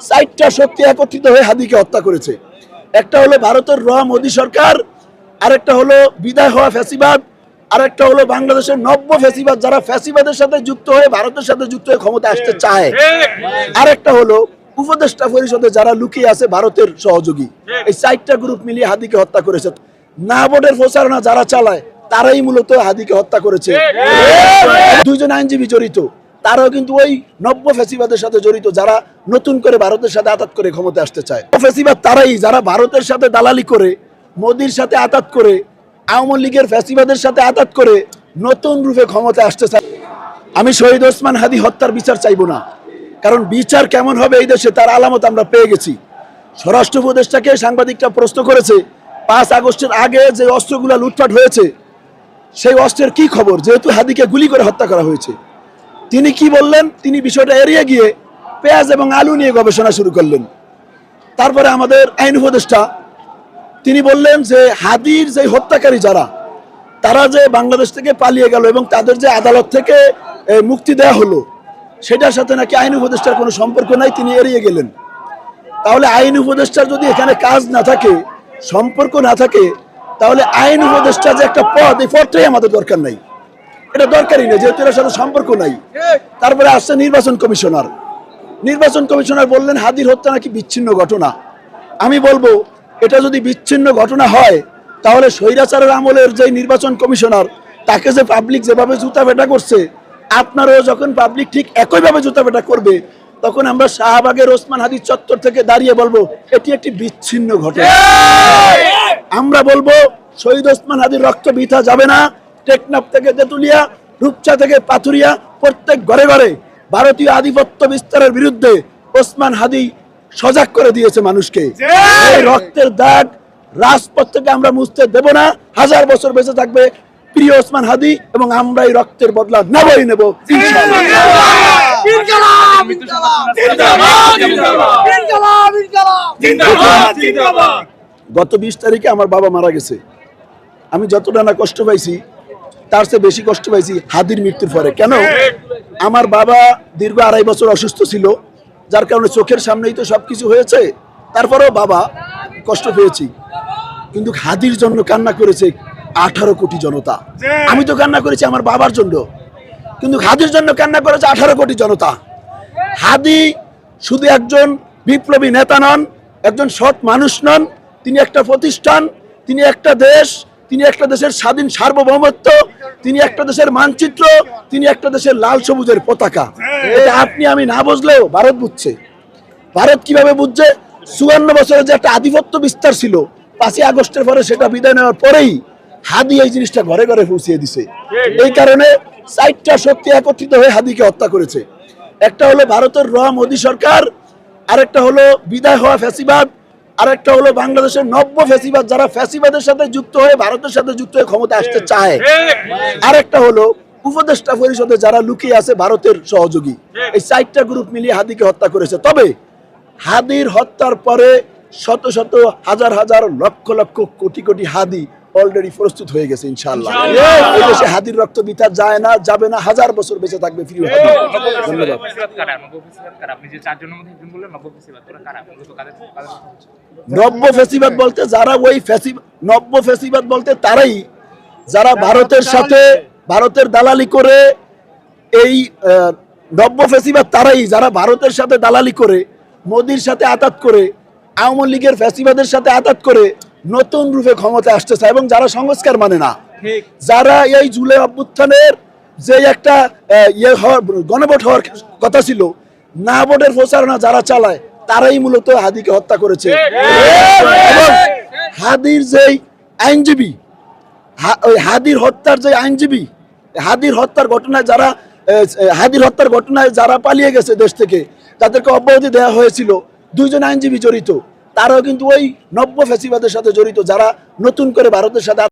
চারটা শক্তি একত্রিত হয়ে হাদিকে হত্যা করেছে। একটা হলো ভারতের র মোদী সরকার, আরেকটা হলো বিদায় হওয়া ফ্যাসিবাদ, আরেকটা হলো বাংলাদেশের নব্য ফ্যাসিবাদ যারা ফ্যাসিবাদের সাথে যুক্ত হয়ে ভারতের সাথে যুক্ত হয়ে ক্ষমতা আসতে চায়, আরেকটা হলো উপদেষ্টা পরিষদে যারা লুকিয়ে আছে ভারতের সহযোগী। এই চারটা গ্রুপ মিলিয়ে হাদিকে হত্যা করেছে। না ভোটের প্রচারণা যারা চালায় তারাই মূলত হাদিকে হত্যা করেছে। দুইজন আইনজীবী জড়িত, তারাও কিন্তু ওই নব্য ফ্যাসিবাদের সাথে জড়িত যারা নতুন করে ভারতের সাথে আতাত করে ক্ষমতা আসতে চায়। ফ্যাসিবাদ তারাই যারা ভারতের সাথে দালালি করে, মোদির সাথে আতাত করে, আওয়ামী লীগের ফ্যাসিবাদের সাথে আতাত করে নতুন রূপে ক্ষমতা আসতে চায়। আমি শহীদ ওসমান হাদি হত্যার বিচার চাইব না, কারণ বিচার কেমন হবে এই দেশে তার আলামত আমরা পেয়ে গেছি। স্বরাষ্ট্র উপদেষ্টাকে সাংবাদিকরা প্রশ্ন করেছে 5 আগস্টের আগে যে অস্ত্রগুলো লুটপাট হয়েছে সেই অস্ত্রের কি খবর, যেহেতু হাদিকে গুলি করে হত্যা করা হয়েছে। তিনি কি বললেন? তিনি বিষয়টা এড়িয়ে গিয়ে পেঁয়াজ এবং আলু নিয়ে গবেষণা শুরু করলেন। তারপরে আমাদের আইন উপদেষ্টা তিনি বললেন যে হাদির যে হত্যাকারী যারা, তারা যে বাংলাদেশ থেকে পালিয়ে গেল এবং তাদের যে আদালত থেকে মুক্তি দেওয়া হলো সেটার সাথে নাকি আইন উপদেষ্টার কোনো সম্পর্ক নাই, তিনি এড়িয়ে গেলেন। তাহলে আইন উপদেষ্টার যদি এখানে কাজ না থাকে, সম্পর্ক না থাকে, তাহলে আইন উপদেষ্টা যে একটা পদ, এই পদটাই আমাদের দরকার নাই, এটা দরকারই নেই, যেহেতু এর সাথে সম্পর্ক নাই। তারপরে আসছে নির্বাচন কমিশনার। নির্বাচন কমিশনার বললেন হাদির হত্যা নাকি বিচ্ছিন্ন ঘটনা। আমি বলবো এটা যদি বিচ্ছিন্ন ঘটনা হয় তাহলে স্বৈরাচারের আমলের যে নির্বাচন কমিশনার, তাকে যে পাবলিক যেভাবে জুতা পেটা করছে, আপনারাও যখন পাবলিক ঠিক একইভাবে জুতা পেটা করবে, তখন আমরা শাহবাগের ওসমান হাদি চত্বর থেকে দাঁড়িয়ে বলবো এটি একটি বিচ্ছিন্ন ঘটনা। আমরা বলবো শহীদ ওসমান হাদির রক্ত বৃথা যাবে না। টেকনাফ থেকে তেতুলিয়া, রূপচা থেকে পাথুরিয়া, প্রত্যেক ঘরে ঘরে ভারতীয় আধিপত্য বিস্তারের বিরুদ্ধে ওসমান হাদি সজাগ করে দিয়েছে মানুষকে। এই রক্তের দাগ রাজপথ থেকে আমরা মুছতে দেব না। 1000 বছর বেঁচে থাকবে প্রিয় ওসমান হাদি, এবং আমরা এই রক্তের বদলা নেবই নেব ইনশাআল্লাহ। গত 20 তারিখে আমার বাবা মারা গেছে। আমি যতটা না কষ্ট পাইছি তার চেয়ে বেশি কষ্ট পাইছি হাদির মৃত্যুর পরে। কেন? আমার বাবা দীর্ঘ 2.5 বছর অসুস্থ ছিল, যার কারণে চোখের সামনেই তো সবকিছু হয়েছে। তারপরেও বাবা কষ্ট পেয়েছি, কিন্তু হাদির জন্য কান্না করেছে 18 কোটি জনতা। আমি তো কান্না করেছি আমার বাবার জন্য, কিন্তু হাদির জন্য কান্না করেছে 18 কোটি জনতা। হাদি শুধু একজন বিপ্লবী নেতা নন, একজন সৎ মানুষ নন, তিনি একটা প্রতিষ্ঠান, তিনি একটা দেশ, তিনি একটা দেশের স্বাধীন সার্বভৌমত্ব, তিনি একটা দেশের মানচিত্র, তিনি একটা দেশের লাল সবুজের পতাকা। এটা আপনি আমি না বুঝলেও ভারত বুঝছে। ভারত কিভাবে বুঝছে? 54 বছরের যে একটা আধিপত্য বিস্তার ছিল, 5 আগস্টের পরে সেটা বিদায় নেওয়ার পরেই হাদি এই জিনিসটা ঘরে ঘরে পৌঁছিয়ে দিছে। এই কারণে 4টা শক্তি একত্রিত হয়ে হাদিকে হত্যা করেছে। একটা হলো ভারতের র মোদী সরকার, আরেকটা হলো বিদায় হওয়া ফ্যাসিবাদ, আরেকটা হলো বাংলাদেশের নব্য ফ্যাসিবাদ যারা ফ্যাসিবাদের সাথে যুক্ত হয়ে ভারতের সাথে যুক্ত হয়ে ক্ষমতা আসতে চায়, আরেকটা হলো উপদেষ্টা পরিষদে যারা লুকিয়ে আছে ভারতের সহযোগী। এই 4টা গ্রুপ মিলিয়ে হাদিকে হত্যা করেছে। তবে হাদির হত্যার পরে শত শত হাজার হাজার লক্ষ লক্ষ কোটি কোটি হাদি অলরেডি প্রস্তুত হয়ে গেছে ইনশাআল্লাহ। এই দেশে হাদির রক্ত বৃথা যায় না, যাবে না, 1000 বছর বেঁচে থাকবে প্রিয় হাদি। ধন্যবাদ। নব্য ফ্যাসিবাদ বলতে যারা ওই নব্য ফ্যাসিবাদ বলতে তারাই যারা ভারতের সাথে ভারতের দালালি করে, এই নব্য ফ্যাসিবাদ তারাই যারা ভারতের সাথে দালালি করে, মোদির সাথে আতাত করে, আওয়ামী লীগের ফ্যাসিবাদের সাথে আতাত করে নতুন রূপে ক্ষমতা আসতে চায়, এবং যারা সংস্কার মানে না, যারা এই জুলাই অভ্যুত্থানের যে একটা গণভোট হওয়ার কথা ছিল, না ভোটের প্রচারণা যারা চালায় তারাই মূলত হাদিকে হত্যা করেছে। এবং হাদির যেই আইনজীবী, ওই হাদির হত্যার যে আইনজীবী, হাদির হত্যার ঘটনায় যারা পালিয়ে গেছে দেশ থেকে, তাদেরকে অব্যাহতি দেওয়া হয়েছিল। 2জন আইনজীবী জড়িত, তারাও কিন্তু ওই নব্য ফ্যাসিবাদের সাথে জড়িত যারা নতুন করে ভারতের সাথে